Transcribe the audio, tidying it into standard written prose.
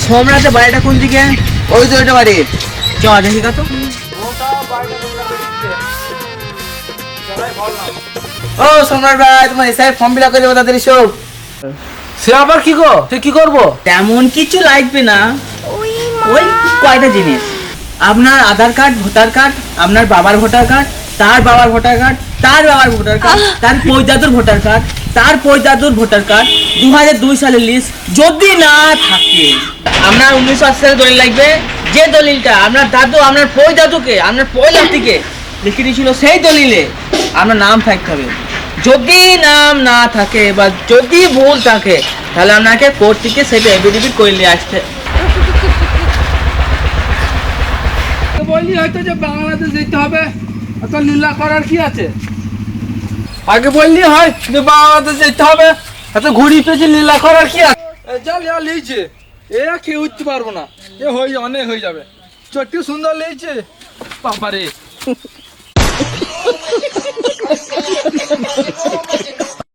সোমরাজের বাড়িটা কোন দিকে? ওই তো ওইটা বাড়ি। চ দেখি কত। ও সম্রাট ভাই, তোমার এসআই ফর্ম ফিল আপ করে দেবো তাড়াতাড়ি সব। সে আবার কি গো, সে কি করবো? তেমন কিছু লাগবে না, ওই কয়টা জিনিস। আপনার আধার কার্ড, ভোটার কার্ড, আপনার বাবার ভোটার কার্ড, তার বাবার ভোটার কার্ড, তার বাবার ভোটার কার্ড, তার পৈদাদুর ভোটার কার্ড, তার পৈদাদুর ভোটার কার্ড, 2002 সালের লিস্ট যদি না থাকে। আপনার 1980 সালের দলিল লাগবে, যে দলিলটা আপনার দাদু আপনার পৈদাদুকে আপনার পৈলাতিকে লিখে দিয়েছিল, সেই দলিলে আপনার নাম থাকতে হবে। যদি নাম না থাকে বা যদি ভুল থাকে তাহলে আপনাকে কোর্ট থেকে সেটা এফিডেভিট করে নিয়ে আসতে। বললি হয়তো যে বাংলাদেশ যেতে হবে, এত লীলা করার কি আছে? আগে বললি হয় যে বাংলাদেশ যেতে হবে, এত ঘুরি পেয়েছি লীলা করার কি আছে? যা লিয়া লিয়েছে, এ কেউ উঠতে পারবো না, এ অনেক হয়ে যাবে। চট্টি সুন্দর লিয়েছে বাবারে।